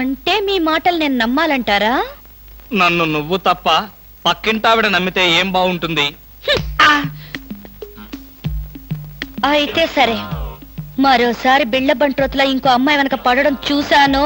అంటే మీ మాటలు నేను నమ్మాలంటారా? నన్ను నువ్వు తప్ప పక్కింటావిడ నమ్మితే ఏం బాగుంటుంది? అయితే సరే, మరోసారి బిళ్ళ బంట్రోతులా ఇంకో అమ్మాయి వెనక పడడం చూశాను.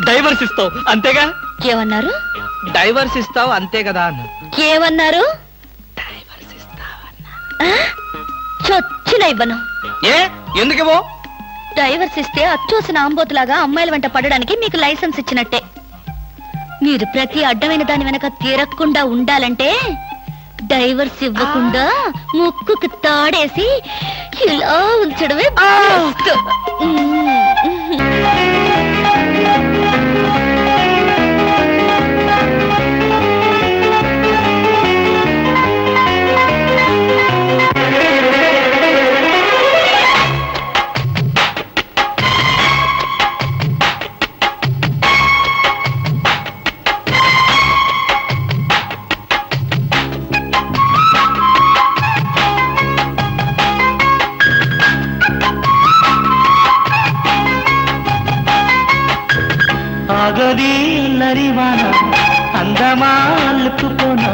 డైవర్స్ ఇస్తావు అంతేగా? ఏమన్నారు? డైవర్స్ ఇస్తావు అంతే కదా అన్న. ఏమన్నారు? డైవర్స్ ఇస్తావన్నా. చొచ్చిన ఇవ్వను. ఏ ఎందుకేవో? డైవర్స్ ఇస్తే అచ్చూసిన ఆంబోతులాగా అమ్మాయిల వెంట పడడానికి మీకు లైసెన్స్ ఇచ్చినట్టే. మీరు ప్రతి అడ్డమైన దాని వెనక తీరకుండా ఉండాలంటే డైవర్స్ ఇవ్వకుండా ముక్కుకు తాడేసి ఇలా ఉంచడమే బెస్ట్. ఆగది నరివాన అందమాలుకుపోనా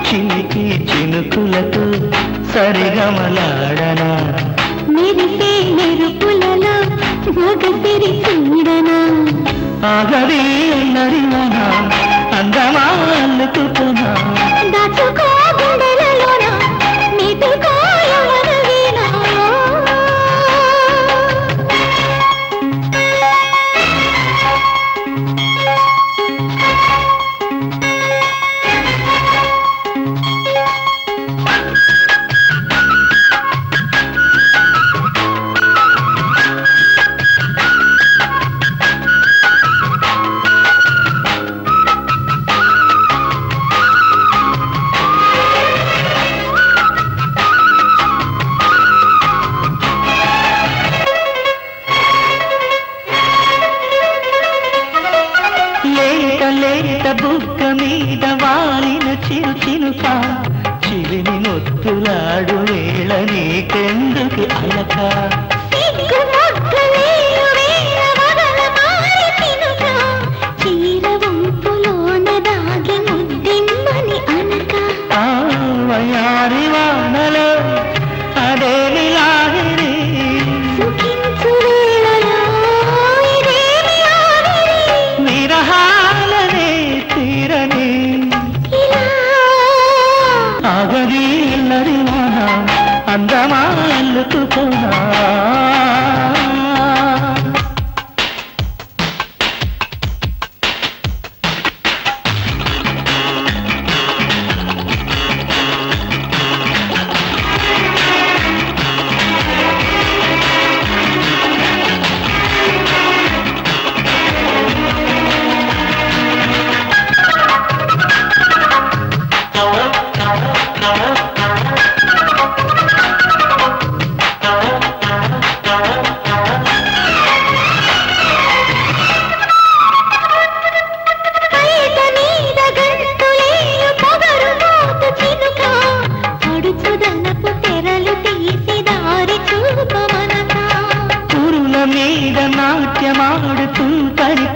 చినికి చినుకులతో సరిగమలాడనా మెరిసే మెరుపులలో మగసిరి చూడనా ఆగది నరివాన అందమాలుకుపోనా దాచుకో గుండెలలోన నీటుకో యవ్వన వీణ లేత బుగ్గ మీద వాలిన చిరుచినుక చిలిని నొత్తులాడు వేళ నీకెందుకు అలక వయారి వానలో అదేమి లాగిరి విరహాలనే తీరని ఆగది నరివాన అందమాలుకుపోనా మీద నాట్యమాడుతూ తడి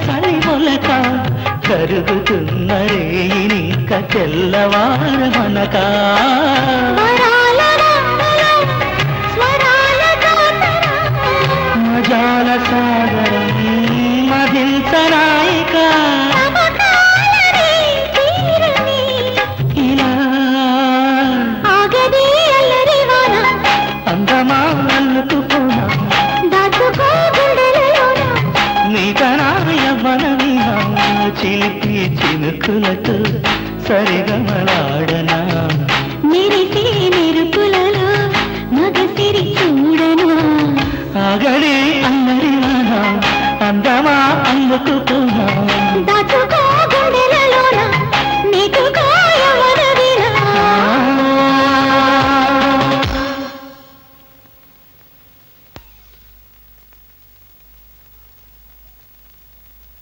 మొలక కరుగుతున్న రేయినిక తెల్లవారమనక మజాల సాగరం మదించనాయిక ఇలా అందమా అల్లుకుపోనా నీకనా యవ్వన వీణ చిలిపి చినుకులతో సరిగమలాడనా మెరిసే మెరుపులలో మగసిరి చూడనా ఆగడి అల్లరివాన అందమా అల్లుకుపోనా దాచుకో గుండెలలోన నీటుకో యవ్వన వీణ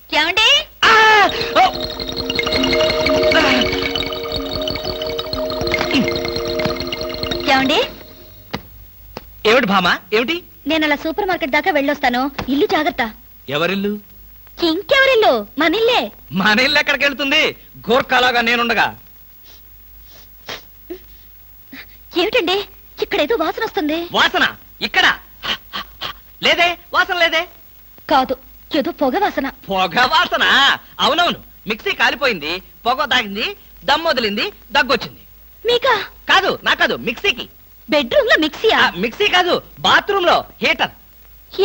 ఏమండి? ఏమండి? ఏమిటి భామా ఏమిటి? నేను అలా సూపర్ మార్కెట్ దాకా వెళ్ళొస్తాను. ఇల్లు జాగ్రత్త. ఎవరిల్లు? ఇంకెవరిల్లు? మనిల్లే. మన ఇల్లు ఎక్కడికి వెళ్తుంది? గోర్ఖాలాగా నేనుండగా. ఏమిటండి ఇక్కడేదో వాసన వస్తుంది? వాసన ఇక్కడ లేదే, వాసన లేదే. కాదు, ఏదో పొగ వాసన. పొగ వాసన? అవునవును, మిక్సీ కాలిపోయింది, పొగ తాగింది, దమ్ వదిలింది, దగ్గొచ్చింది. మీకా? కాదు, నా కాదు, మిక్సీకి. బెడ్రూమ్ లో మిక్సీయా? మిక్సీ కాదు, బాత్రూమ్ లో హీటర్.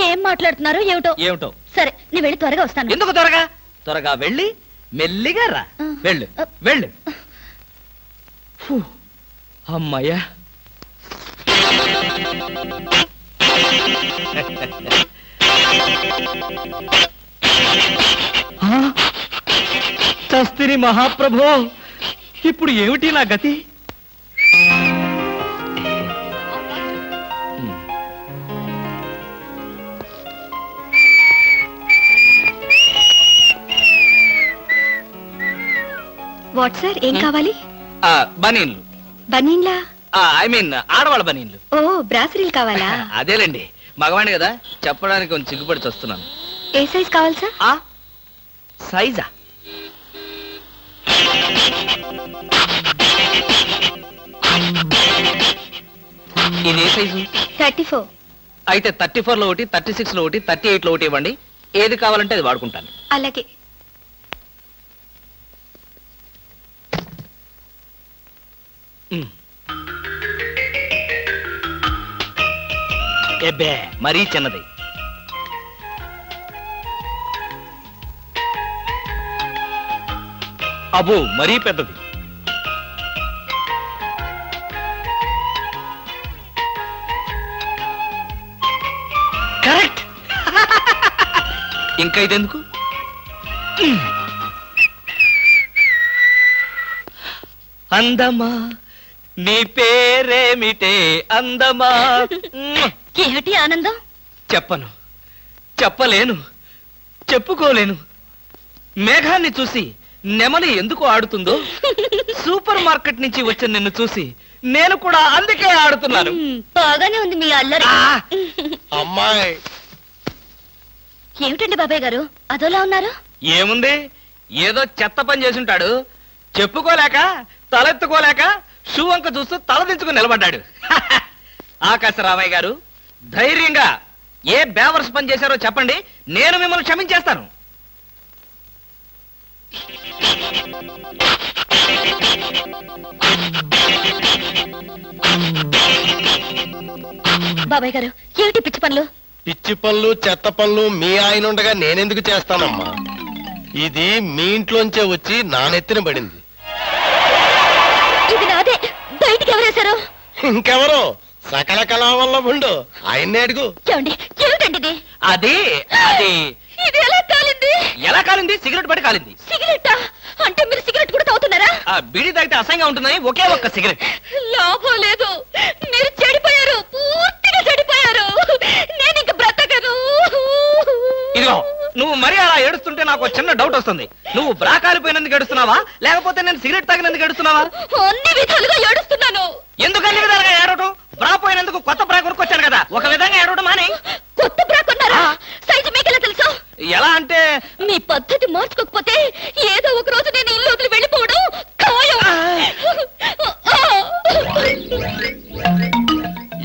ఏం మాట్లాడుతున్నారు ఏమిటో. ఏమిటో. సరే, నేను వెళ్ళి త్వరగా వస్తాను. ఎందుకు త్వరగా? త్వరగా వెళ్ళి మెల్లిగా రా. వెళ్ళు వెళ్ళు. ఫు, అమ్మయ్యా. చస్తిని మహాప్రభో, ఇప్పుడు ఏమిటి నా గతి? వాట్ సార్, ఏం కావాలి? బనీన్లు. బనీన్లా? ఐ మీన్ ఆడవాళ్ళ బనీన్లు. ఓ, బ్రాసరీలు కావాలా? అదేలేండి, మగవాణి కదా, చెప్పడానికి కొంచెం సిగ్గుపడి వస్తున్నాను. ఏ సైజ్ కావాలి సార్? సైజా? ఇది ఏ సైజు? 34. అయితే 34 లో ఒకటి, 36 లో ఒకటి, 38 లో ఒకటి ఇవ్వండి. ఏది కావాలంటే అది వాడుకుంటాను. అలాగే. ఎబ్బే, మరీ చిన్నది. అబ్బో, మరీ పెద్దది. కరెక్ట్. ఇంకా ఇదెందుకు? అందమా నీ పేరేమిటే అందమా? ఏమిటి ఆనందం? చెప్పను, చెప్పలేను, చెప్పుకోలేను. మేఘాన్ని చూసి నెమలి ఎందుకు ఆడుతుందో, సూపర్ మార్కెట్ నుంచి వచ్చిన నిన్ను చూసి నేను కూడా అందుకే ఆడుతున్నాను. బాగానే ఉంది మీ అల్లరి. అమ్మాయి. ఏమిటండి బాబాయ్ గారు అదోలా ఉన్నారు? ఏముంది, ఏదో చెత్త పని చేసుంటాడు, చెప్పుకోలేక తలెత్తుకోలేక షూ వంక చూస్తూ తలదించుకుని నిలబడ్డాడు. ఆకాశరామయ్య గారు, ధైర్యంగా ఏ బేవర్స్ పని చేశారో చెప్పండి, నేను మిమ్మల్ని క్షమించేస్తాను. బాబాయ్ గారు, ఏమిటి పిచ్చి పనులు? పిచ్చి పనులు చెత్త పనులు మీ ఆయన ఉండగా నేనెందుకు చేస్తానమ్మా? ఇది మీ ఇంట్లోంచే వచ్చి నా నెత్తిన పడింది. ఇది నాదే, బయటికి ఎవరేశారు? ఇంకెవరో సకల కళావల్లభుండు, ఆయన్నే అడుగు. ఏమండి, ఏమిటండి ఇది? అది అది ఇది ఎలా కాలింది? ఎలా కాలింది? సిగరెట్ పడి కాలింది. సిగరెట్టా? అంటే మీరు సిగరెట్ కూడా తాగుతున్నారా? ఆ బీడీ తాగితే అసహ్యంగా ఉంటుందని ఒకే ఒక్క సిగరెట్. లాభం లేదు, మీరు చెడిపోయారు, పూర్తిగా చెడిపోయారు. నేను ఇంక బ్రతకను. ఇదిగో, నువ్వు మరీ అలా ఏడుస్తుంటే నాకు ఒక చిన్న డౌట్ వస్తుంది. నువ్వు బ్రా కాలిపోయినందుకు ఏడుస్తున్నావా, లేకపోతే నేను సిగరెట్ తాగినందుకు ఏడుస్తున్నావా? అన్ని విధాలుగా ఏడుస్తున్నాను. ఎందుకు అన్ని విధాలుగా ఏడవటం? బ్రా పోయినందుకు కొత్త బ్రా కొనుక్కొచ్చాను కదా, ఒక విధంగా ఏడవడం మాని. కొత్త బ్రా కొన్నారా? సైజు మీకెలా తెలుసు? ఎలా అంటే, మీ పద్ధతి మార్చుకోకపోతే ఏదో ఒక రోజు నేను ఇల్లు వదిలి వెళ్ళిపోవడం ఖాయం.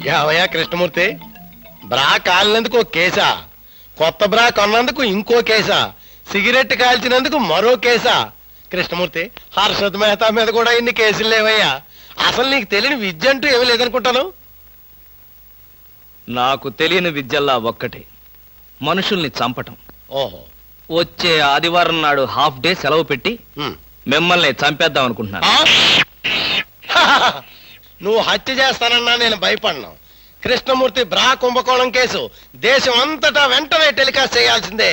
యావయ్యా కృష్ణమూర్తి, బ్రా కాలినందుకు ఒక కేసా, కొత్త బ్రా కొన్నందుకు ఇంకో కేసా, సిగరెట్ కాల్చినందుకు మరో కేసా? కృష్ణమూర్తి, హర్షద్ మెహతా మీద కూడా ఇన్ని కేసులు లేవయ్యా. అసలు నీకు తెలియని విద్య అంటూ ఏమీ లేదనుకుంటాను. నాకు తెలియని విద్యల్లా ఒక్కటే, మనుషుల్ని చంపటం. ఓహో. వచ్చే ఆదివారం నాడు హాఫ్ డే సెలవు పెట్టి ఉమ్. మిమ్మల్ని చంపేద్దాం అనుకుంటున్నాను. నువ్వు హత్య చేస్తానన్నా నేను భయపడను. కృష్ణమూర్తి బ్రా కుంభకోణం కేసు దేశం అంతటా వెంటనే టెలికాస్ట్ చేయాల్సిందే.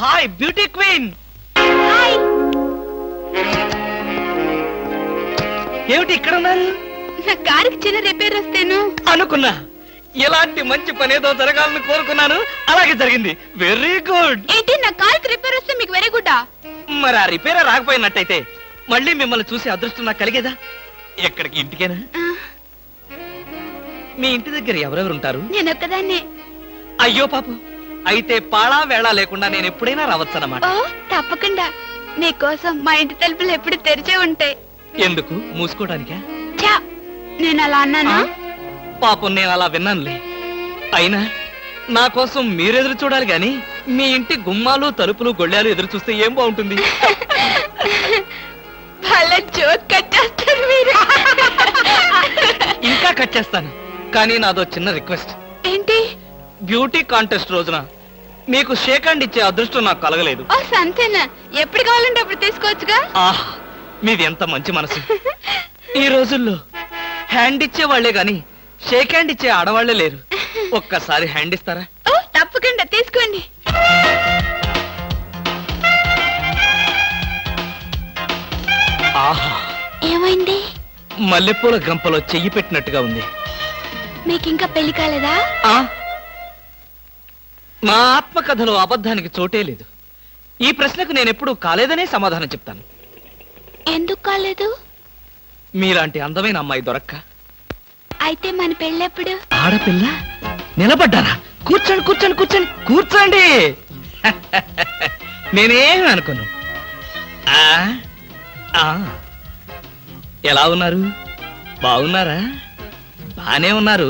Hi beauty queen. ఏమిటి ఇక్కడ ఉన్నారు? నా కారుకి చిన్న రిపేర్ వస్తేను అనుకున్నా, ఎలాంటి మంచి పని ఏదో జరగాలని కోరుకున్నాను, అలాగే జరిగింది. Very good. ఏంటి, నా కారుకి రిపేర్ వస్తే మీకు వెరీ గుడ్? మరి ఆ రిపేర్ రాకపోయినట్టయితే మళ్ళీ మిమ్మల్ని చూసి అదృష్టం నాకు కలిగేదా? ఎక్కడికి, ఇంటికేనా? మీ ఇంటి దగ్గర ఎవరెవరు ఉంటారు? నేను ఒక్కదాన్నే. అయ్యో పాపం, అయితే పాళా వేళ లేకుండా నేను ఎప్పుడైనా రావచ్చన్నమాట. ఓ తప్పకుండా, నీకోసం మా ఇంటి తలుపులు ఎప్పుడు తెరిచే ఉంటాయి. ఎందుకు? మూసుకోవడానికా? చా, నేను అలా అన్నానా? పాపం, నేను అలా విన్నానులే. అయినా నా కోసం మీరెదురు చూడాలి గాని మీ ఇంటి గుమ్మాలు తలుపులు గొళ్ళాలు ఎదురు చూస్తే ఏం బాగుంటుంది? భలే జోక్ కట్టేస్తారు మీరు. ఇంకా కట్ చేస్తాను, కానీ నాదో చిన్న రిక్వెస్ట్. ఏంటి? బ్యూటీ కాంటెస్ట్ రోజున మీకు షేక్ హ్యాండ్ ఇచ్చే అదృష్టం నాకు కలగలేదు. ఓ సంతేనా, ఎప్పుడు కావాలంటే అప్పుడు తీసుకోవచ్చుగా. ఆహ్, మీది ఎంత మంచి మనసు. ఈ రోజుల్లో హ్యాండ్ ఇచ్చే వాళ్లే గాని షేక్ హ్యాండ్ ఇచ్చే ఆడవాళ్లే లేరు. ఒక్కసారి హ్యాండ్ ఇస్తారా? ఓ తప్పకుండా, తీసుకోండి. ఆహా, ఏమైంది? మల్లెపూల గంపలో చెయ్యి పెట్టినట్టుగా ఉంది. మీకింకా పెళ్లి కాలేదా? ఆ, నా ఆత్మకథలో అబద్ధానికి చోటే లేదు. ఈ ప్రశ్నకు నేనెప్పుడు కాలేదనే సమాధానం చెప్తాను. ఎందుకు కాలేదు? మీలాంటి అందమైన అమ్మాయి దొరక్క. అయితే మన పెళ్ళెప్పుడు? ఆడపిల్ల నిలబడ్డారా? కూర్చోండి కూర్చోండి కూర్చోండి కూర్చోండి. నేనేమి అనుకోను. ఆ, ఆ, ఎలా ఉన్నారు? బాగున్నారా? బానే ఉన్నారు.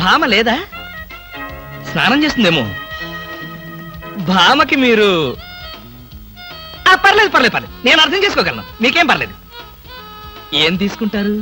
భామ లేదా? స్నానం చేస్తుందేమో. భామకి మీరు పర్లేదు పర్లేదు పర్లేదు, నేను అర్థం చేసుకోగలను, మీకేం పర్లేదు. ఏం తీసుకుంటారు?